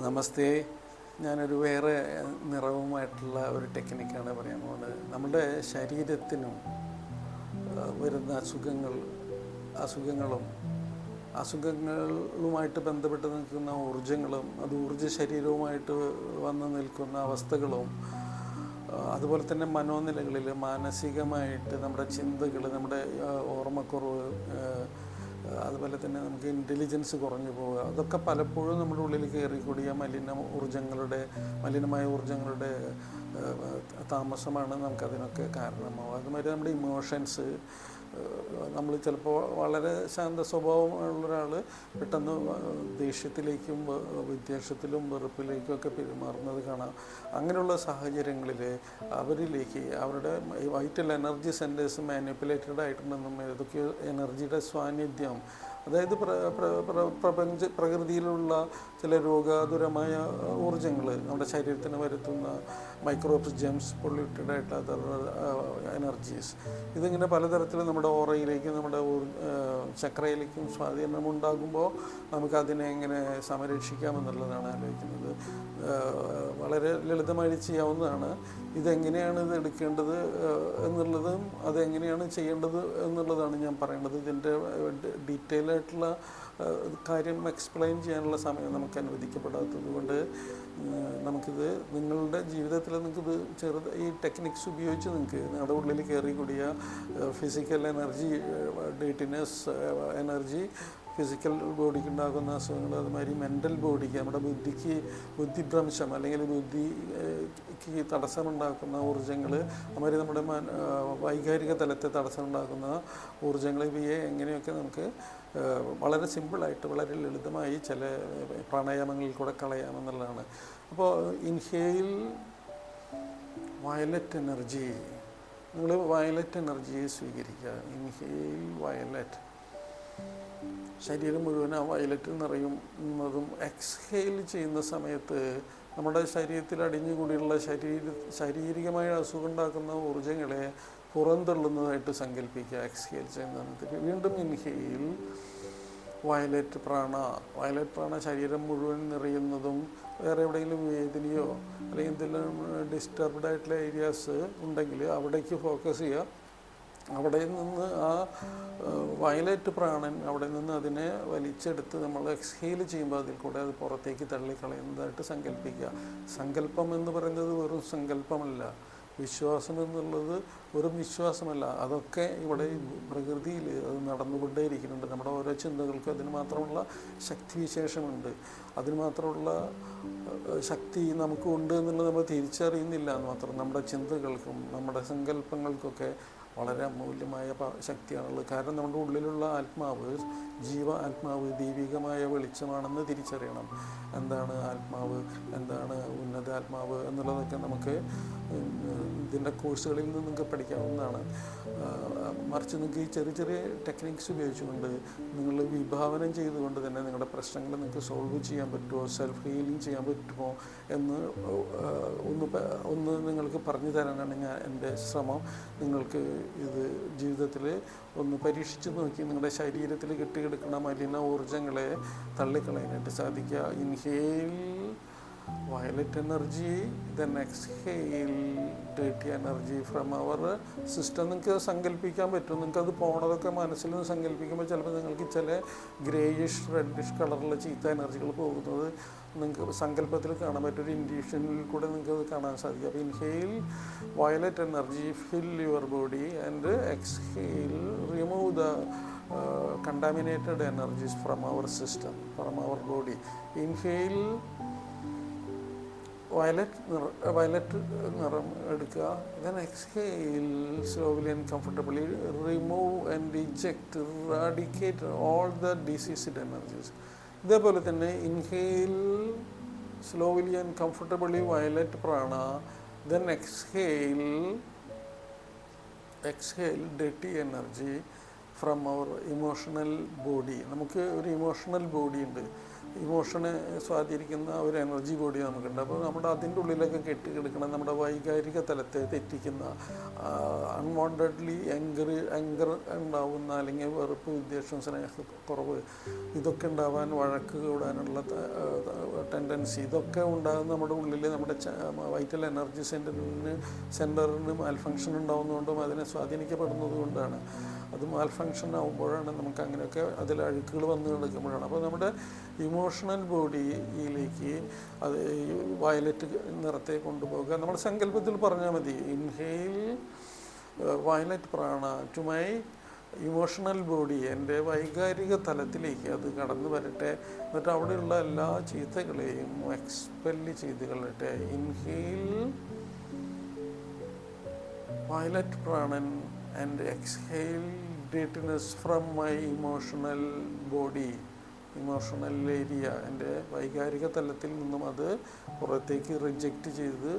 നമസ്തേ. ഞാനൊരു വേറെ നിറവുമായിട്ടുള്ള ഒരു ടെക്നിക്കാണ് പറയാൻ പോകുന്നത്. നമ്മുടെ ശരീരത്തിനും വരുന്ന അസുഖങ്ങളും അസുഖങ്ങളുമായിട്ട് ബന്ധപ്പെട്ട് നിൽക്കുന്ന ഊർജങ്ങളും അത് ഊർജ ശരീരവുമായിട്ട് വന്ന് നിൽക്കുന്ന അവസ്ഥകളും അതുപോലെ തന്നെ മനോനിലകളിൽ മാനസികമായിട്ട് നമ്മുടെ ചിന്തകൾ, നമ്മുടെ ഓർമ്മക്കുറവ്, അതുപോലെ തന്നെ നമുക്ക് ഇൻ്റലിജൻസ് കുറഞ്ഞു പോവുക, അതൊക്കെ പലപ്പോഴും നമ്മുടെ ഉള്ളിൽ കയറിക്കൂടിയ മലിനമായ ഊർജ്ജങ്ങളുടെ താമസമാണ് നമുക്കതിനൊക്കെ കാരണമാവുക. അതുമാതിരി നമ്മുടെ ഇമോഷൻസ്, നമ്മൾ ചിലപ്പോൾ വളരെ ശാന്ത സ്വഭാവമുള്ള ഒരാൾ പെട്ടെന്ന് ദേഷ്യത്തിലേക്കും വിദ്വേഷത്തിലും വെറുപ്പിലേക്കും ഒക്കെ പെരുമാറുന്നത് കാണാം. അങ്ങനെയുള്ള സാഹചര്യങ്ങളിൽ അവരിലേക്ക് അവരുടെ വൈറ്റൽ എനർജി സെൻറ്റേഴ്സ് മാനിപ്പുലേറ്റഡ് ആയിട്ടുണ്ടെന്നും ഏതൊക്കെയോ എനർജിയുടെ സാന്നിധ്യം, അതായത് പ്രകൃതിയിലുള്ള ചില രോഗാതുരമായ ഊർജ്ജങ്ങൾ നമ്മുടെ ശരീരത്തിന് വരുത്തുന്ന മൈക്രോബ്സ്, ജെംസ്, പൊള്യൂട്ടഡ് ആയിട്ട് അതർ എനർജീസ്, ഇതിങ്ങനെ പലതരത്തിൽ നമ്മുടെ ഓറയിലേക്കും നമ്മുടെ ചക്രയിലേക്കും സ്വാധീനമുണ്ടാകുമ്പോൾ നമുക്കതിനെ എങ്ങനെ സംരക്ഷിക്കാമെന്നുള്ളതാണ് ആലോചിക്കുന്നത്. വളരെ ലളിതമായി ചെയ്യാവുന്നതാണ്. ഇതെങ്ങനെയാണ് ഇത് എടുക്കേണ്ടത് എന്നുള്ളതും അതെങ്ങനെയാണ് ചെയ്യേണ്ടത് എന്നുള്ളതാണ് ഞാൻ പറയുന്നത്. ഇതിൻ്റെ ഡീറ്റെയിൽ ആയിട്ടുള്ള കാര്യം എക്സ്പ്ലെയിൻ ചെയ്യാനുള്ള സമയം നമുക്ക് അനുവദിക്കപ്പെടാത്തത് കൊണ്ട് നമുക്കിത് നിങ്ങളുടെ ജീവിതത്തിൽ നിങ്ങൾക്കിത് ഈ ടെക്നിക്സ് ഉപയോഗിച്ച് നിങ്ങൾക്ക് നിങ്ങളുടെ ഉള്ളിൽ കയറി കൂടിയ ഫിസിക്കൽ എനർജി, ഡേറ്റിനെസ് എനർജി, ഫിസിക്കൽ ബോഡിക്ക് ഉണ്ടാകുന്ന അസുഖങ്ങൾ, അതുമാതിരി മെൻ്റൽ ബോഡിക്ക്, നമ്മുടെ ബുദ്ധിഭ്രംശം അല്ലെങ്കിൽ ബുദ്ധിക്ക് തടസ്സമുണ്ടാക്കുന്ന ഊർജ്ജങ്ങൾ, അതുമാതിരി നമ്മുടെ വൈകാരിക തലത്തെ തടസ്സമുണ്ടാക്കുന്ന ഊർജ്ജങ്ങൾ, ഇവയെ എങ്ങനെയൊക്കെ നമുക്ക് വളരെ സിമ്പിളായിട്ട് വളരെ ലളിതമായി ചില പ്രാണായാമങ്ങളിൽ കൂടെ കളയാമെന്നുള്ളതാണ്. അപ്പോൾ ഇൻഹെയിൽ വയലറ്റ് എനർജി, നിങ്ങൾ വയലറ്റ് എനർജിയെ സ്വീകരിക്കുക. ഇൻഹെയിൽ വയലറ്റ്, ശരീരം മുഴുവൻ ആ വയലറ്റ് നിറയുന്നതും എക്സ്ഹെയിൽ ചെയ്യുന്ന സമയത്ത് നമ്മുടെ ശരീരത്തിൽ അടിഞ്ഞുകൂടിയുള്ള ശാരീരികമായ അസുഖം ഉണ്ടാക്കുന്ന ഊർജ്ജങ്ങളെ പുറന്തള്ളുന്നതായിട്ട് സങ്കല്പിക്കുക. എക്സ്ഹെയിൽ ചെയ്യുന്ന സമയത്ത് വീണ്ടും ഇൻഹെയിൽ വയലറ്റ് പ്രാണ ശരീരം മുഴുവൻ നിറയുന്നതും വേറെ എവിടെയെങ്കിലും വേദനയോ അല്ലെങ്കിൽ എന്തെങ്കിലും ഡിസ്റ്റർബ്ഡ് ആയിട്ടുള്ള ഏരിയാസ് ഉണ്ടെങ്കിൽ അവിടേക്ക് ഫോക്കസ് ചെയ്യുക. അവിടെ നിന്ന് ആ വയലറ്റ് പ്രാണൻ അവിടെ നിന്ന് അതിനെ വലിച്ചെടുത്ത് നമ്മൾ എക്സ്ഹെയിൽ ചെയ്യുമ്പോൾ അതിൽ കൂടെ അത് പുറത്തേക്ക് തള്ളിക്കളയുന്നതായിട്ട് സങ്കല്പിക്കുക. സങ്കല്പം എന്ന് പറയുന്നത് വെറും സങ്കല്പമല്ല, വിശ്വാസം എന്നുള്ളത് ഒരു വിശ്വാസമല്ല. അതൊക്കെ ഇവിടെ പ്രകൃതിയിൽ അത് നടന്നുകൊണ്ടേയിരിക്കുന്നുണ്ട്. നമ്മുടെ ഓരോ ചിന്തകൾക്കും അതിന് മാത്രമുള്ള ശക്തിവിശേഷമുണ്ട്, അതിന് മാത്രമുള്ള ശക്തി നമുക്കുണ്ട് എന്നുള്ളത് നമ്മൾ തിരിച്ചറിയുന്നില്ല എന്ന് മാത്രം. നമ്മുടെ ചിന്തകൾക്കും നമ്മുടെ സങ്കല്പങ്ങൾക്കൊക്കെ വളരെ അമൂല്യമായ ശക്തിയാണുള്ളത്. കാരണം നമ്മുടെ ഉള്ളിലുള്ള ആത്മാവ് ആത്മാവ് ദൈവികമായ വെളിച്ചമാണെന്ന് തിരിച്ചറിയണം. എന്താണ് ആത്മാവ്, എന്താണ് ഉന്നത ആത്മാവ് എന്നുള്ളതൊക്കെ നമുക്ക് ഇതിൻ്റെ കോഴ്സുകളിൽ നിന്ന് നിങ്ങൾക്ക് പഠിക്കാവുന്നതാണ്. മറിച്ച് നിങ്ങൾക്ക് ഈ ചെറിയ ചെറിയ ടെക്നിക്സ് ഉപയോഗിച്ചുകൊണ്ട് നിങ്ങൾ വിഭാവനം ചെയ്തുകൊണ്ട് തന്നെ നിങ്ങളുടെ പ്രശ്നങ്ങൾ നിങ്ങൾക്ക് സോൾവ് ചെയ്യാൻ പറ്റുമോ, സെൽഫ് ഹീലിംഗ് ചെയ്യാൻ പറ്റുമോ എന്ന് ഒന്ന് നിങ്ങൾക്ക് പറഞ്ഞു തരാനാണ് എൻ്റെ ശ്രമം. നിങ്ങൾക്ക് ഇത് ജീവിതത്തിൽ ഒന്ന് പരീക്ഷിച്ച് നോക്കി നിങ്ങളുടെ ശരീരത്തിൽ കെട്ടിക്കിടക്കുന്ന മലിന ഊർജ്ജങ്ങളെ തള്ളിക്കളയാനായിട്ട് സാധിക്കുക. Inhale violet energy, then exhale dirty energy from our system. നിങ്ങൾക്ക് സങ്കല്പിക്കാൻ പറ്റും. നിങ്ങൾക്കത് പോണതൊക്കെ മനസ്സിൽ നിന്ന് സങ്കല്പിക്കുമ്പോൾ ചിലപ്പോൾ നിങ്ങൾക്ക് ചില ഗ്രേയിഷ് റെഡിഷ് കളറുള്ള ചീത്ത എനർജികൾ പോകുന്നത് നിങ്ങൾക്ക് സങ്കല്പത്തിൽ കാണാൻ പറ്റും. ഒരു ഇൻഡ്യൂഷനിൽ കൂടെ നിങ്ങൾക്ക് അത് കാണാൻ സാധിക്കും. അപ്പോൾ inhale violet energy, fill your body, and exhale remove the contaminated energies from our system, from our body. Inhale violet നിറം എടുക്കുക. Then exhale slowly and comfortably, remove and eject, eradicate all the diseased energies. ഇതേപോലെ തന്നെ inhale slowly and comfortably violet prana, then exhale dirty energy, from our emotional body. നമുക്ക് ഒരു emotional body ഉണ്ട്, ഇമോഷനെ സ്വാധീനിക്കുന്ന ഒരു energy body നമുക്കുണ്ട്. അപ്പോൾ നമ്മുടെ അതിൻ്റെ ഉള്ളിലൊക്കെ കെട്ടിക്കിടക്കണം നമ്മുടെ വൈകാരിക തലത്തെ തെറ്റിക്കുന്ന, അൺവാണ്ടഡ്ലി അങ്കർ ഉണ്ടാവുന്ന, അല്ലെങ്കിൽ വെറുപ്പ്, വിദ്വേഷം, സ്നേഹക്കുറവ്, ഇതൊക്കെ ഉണ്ടാവാൻ, വഴക്ക് കൂടാനുള്ള ടെൻഡൻസി, ഇതൊക്കെ ഉണ്ടാകുന്ന നമ്മുടെ ഉള്ളിൽ നമ്മുടെ വൈറ്റൽ എനർജി സെൻറ്ററിന് മാൽഫങ്ഷൻ ഉണ്ടാകുന്നതുകൊണ്ടും അതിനെ സ്വാധീനിക്കപ്പെടുന്നത് കൊണ്ടാണ്. അത് മാൽഫങ്ഷൻ ആകുമ്പോഴാണ് നമുക്ക് അങ്ങനെയൊക്കെ അതിൽ അഴുക്കുകൾ വന്ന് കിടക്കുമ്പോഴാണ്. അപ്പോൾ നമ്മുടെ ഇമോഷണൽ ബോഡിയിലേക്ക് അത് വയലറ്റ് നിറത്തെ കൊണ്ടുപോകുക. നമ്മുടെ സങ്കല്പത്തിൽ പറഞ്ഞാൽ മതി, inhale violet prana to my emotional body, എൻ്റെ വൈകാരിക തലത്തിലേക്ക് അത് കടന്നു വരട്ടെ. എന്നിട്ട് അവിടെയുള്ള എല്ലാ ചീത്തകളെയും എക്സ്പെല് ചെയ്ത് കളയട്ടെ. ഇൻഹെയിൽ വയലറ്റ് പ്രാണൻ and exhale dirtiness from my emotional body, emotional area, എൻ്റെ വൈകാരിക തലത്തിൽ നിന്നും അത് പുറത്തേക്ക് റിജക്റ്റ് ചെയ്ത്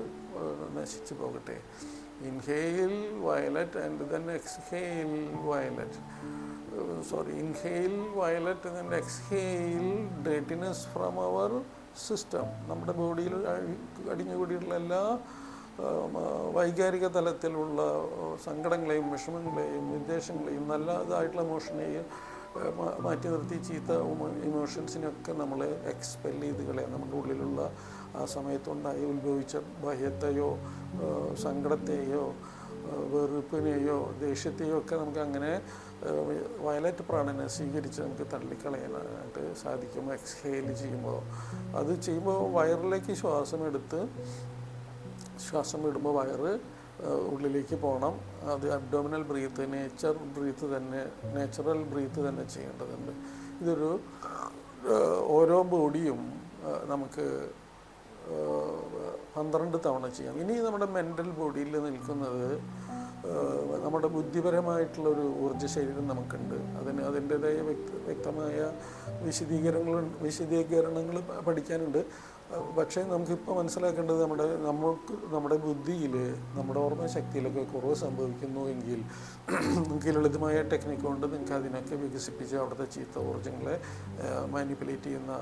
നശിച്ചു പോകട്ടെ. Inhale violet and then exhale violet, inhale violet and exhale dirtiness from our system. നമ്മുടെ ബോഡിയിൽ അടിഞ്ഞുകൂടിയിട്ടുള്ള എല്ലാ വൈകാരിക തലത്തിലുള്ള സങ്കടങ്ങളെയും വിഷമങ്ങളെയും വിദ്വേഷങ്ങളെയും നല്ലതായിട്ടുള്ള ഇമോഷനെയും മാറ്റി നിർത്തി ചീത്ത ഇമോഷൻസിനൊക്കെ നമ്മൾ എക്സ്പെൽ ചെയ്ത് കളയാം. നമ്മുടെ ഉള്ളിലുള്ള ആ സമയത്തുണ്ടായി ഉത്ഭവിച്ച ഭയത്തെയോ സങ്കടത്തെയോ വെറുപ്പിനെയോ ദേഷ്യത്തെയോ ഒക്കെ നമുക്ക് അങ്ങനെ വയലറ്റ് പ്രാണനെ സ്വീകരിച്ച് നമുക്ക് തള്ളിക്കളയാനായിട്ട് സാധിക്കും എക്സ്ഹെയിൽ ചെയ്യുമ്പോൾ. അത് ചെയ്യുമ്പോൾ വയറിലേക്ക് ശ്വാസം വിടുമ്പോൾ വയറ് ഉള്ളിലേക്ക് പോകണം. അത് അബ്ഡോമിനൽ ബ്രീത്ത്, നേച്ചുറൽ ബ്രീത്ത് തന്നെ ചെയ്യേണ്ടതുണ്ട്. ഇതൊരു ഓരോ ബോഡിയും നമുക്ക് 12 തവണ ചെയ്യാം. ഇനി നമ്മുടെ മെൻ്റൽ ബോഡിയിൽ നിൽക്കുന്നത് നമ്മുടെ ബുദ്ധിപരമായിട്ടുള്ളൊരു ഊർജ്ജ ശരീരം നമുക്കുണ്ട്. അതിൻ്റേതായ വ്യക്തമായ വിശദീകരണങ്ങൾ പഠിക്കാനുണ്ട്. പക്ഷേ നമുക്കിപ്പോൾ മനസ്സിലാക്കേണ്ടത് നമ്മുടെ ബുദ്ധിയിൽ, നമ്മുടെ ഓർമ്മശക്തിയിലൊക്കെ കുറവ് സംഭവിക്കുന്നു എങ്കിൽ നമുക്ക് ലളിതമായ ടെക്നിക്ക് കൊണ്ട് നിങ്ങൾക്ക് അതിനൊക്കെ വികസിപ്പിച്ച് അവിടുത്തെ ചീത്ത ഊർജ്ജങ്ങളെ മാനിപ്പുലേറ്റ് ചെയ്യുന്ന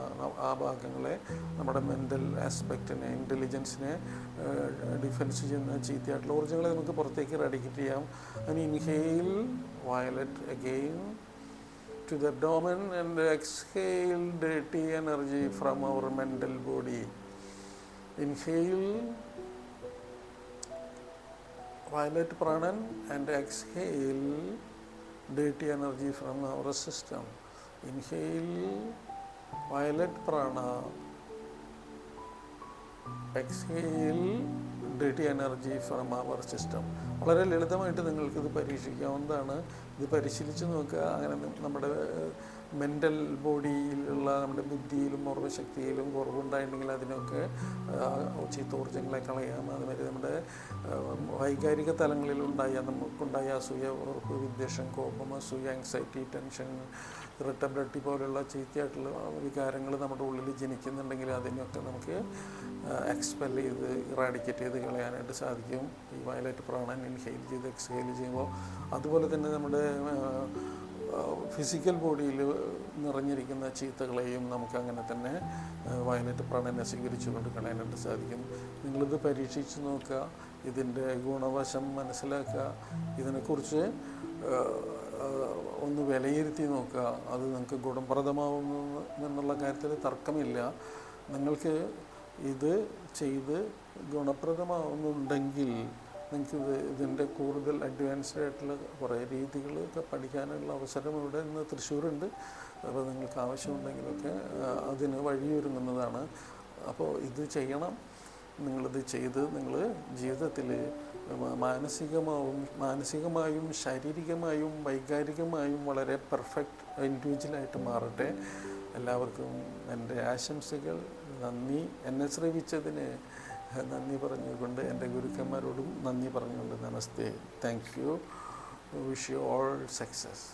ആ ഭാഗങ്ങളെ, നമ്മുടെ മെൻ്റൽ ആസ്പെക്റ്റിനെ, ഇൻ്റലിജൻസിനെ ഡിഫെൻസ് ചെയ്യുന്ന ചീത്തയായിട്ടുള്ള ഊർജ്ജങ്ങളെ നമുക്ക് പുറത്തേക്ക് റെഡിക്കേറ്റ് ചെയ്യാം. And inhale violet again to the abdomen and exhale dirty energy from our mental body. Inhale violet pranan and exhale dirty energy from our system. Inhale violet prana, exhale dirty energy from our system. വളരെ ലളിതമായിട്ട് നിങ്ങൾക്കിത് പരീക്ഷിക്കാവുന്നതാണ്. ഇത് പരിശീലിച്ച് നോക്കുക. അങ്ങനെ നമ്മുടെ mental ബോഡിയിലുള്ള നമ്മുടെ ബുദ്ധിയിലും ഓർമ്മശക്തിയിലും കുറവുണ്ടായിട്ടുണ്ടെങ്കിൽ അതിനൊക്കെ ചീത്ത ഊർജ്ജങ്ങളെ കളയാം. അതുമാതിരി നമ്മുടെ വൈകാരിക തലങ്ങളിലുണ്ടായ നമുക്കുണ്ടായ അസൂയ, ഉറപ്പ്, വിദ്വേഷം, കോപം, അസൂയ, ആങ്സൈറ്റി, ടെൻഷൻ, ഇറിറ്റബിലിറ്റി പോലുള്ള ചീത്തയായിട്ടുള്ള വികാരങ്ങൾ നമ്മുടെ ഉള്ളിൽ ജനിക്കുന്നുണ്ടെങ്കിൽ അതിനൊക്കെ നമുക്ക് എക്സ്പെൽ ചെയ്ത് ഇറാഡിക്കേറ്റ് ചെയ്ത് കളയാനായിട്ട് സാധിക്കും ഈ വയലറ്റ് പ്രാണൻ ഇൻഹെയിൽ ചെയ്ത് എക്സ്ഹെയിൽ ചെയ്യുമ്പോൾ. അതുപോലെ തന്നെ നമ്മുടെ ഫിസിക്കൽ ബോഡിയിൽ നിറഞ്ഞിരിക്കുന്ന ചീത്തകളെയും നമുക്ക് അങ്ങനെ തന്നെ വയലറ്റ് പ്രാണനെ സ്വീകരിച്ചുകൊണ്ട് കളയാനായിട്ട് സാധിക്കും. നിങ്ങളിത് പരീക്ഷിച്ച് നോക്കുക, ഇതിൻ്റെ ഗുണവശം മനസ്സിലാക്കുക, ഇതിനെക്കുറിച്ച് ഒന്ന് വിലയിരുത്തി നോക്കുക. അത് നിങ്ങൾക്ക് ഗുണപ്രദമാവുന്നു എന്നുള്ള കാര്യത്തിൽ തർക്കമില്ല. നിങ്ങൾക്ക് ഇത് ചെയ്ത് ഗുണപ്രദമാവുന്നുണ്ടെങ്കിൽ നിങ്ങൾക്ക് ഇതിൻ്റെ കൂടുതൽ അഡ്വാൻസ്ഡ് ആയിട്ടുള്ള കുറേ രീതികളൊക്കെ പഠിക്കാനുള്ള അവസരം ഇവിടെ ഇന്ന് തൃശ്ശൂരുണ്ട്. അപ്പോൾ നിങ്ങൾക്ക് ആവശ്യമുണ്ടെങ്കിലൊക്കെ അതിന് വഴിയൊരുങ്ങുന്നതാണ്. അപ്പോൾ ഇത് ചെയ്യണം. നിങ്ങളിത് ചെയ്ത് നിങ്ങൾ ജീവിതത്തിൽ മാനസികമായും ശാരീരികമായും വൈകാരികമായും വളരെ പെർഫെക്റ്റ് ഇൻഡിവിജ്വലായിട്ട് മാറട്ടെ. എല്ലാവർക്കും എൻ്റെ ആശംസകൾ. നന്ദി. എന്നെ ശ്രവിച്ചതിന് നന്ദി പറഞ്ഞുകൊണ്ട് എൻ്റെ ഗുരുക്കന്മാരോടും നന്ദി പറഞ്ഞുകൊണ്ട് namaste. Thank you. Wish you all success.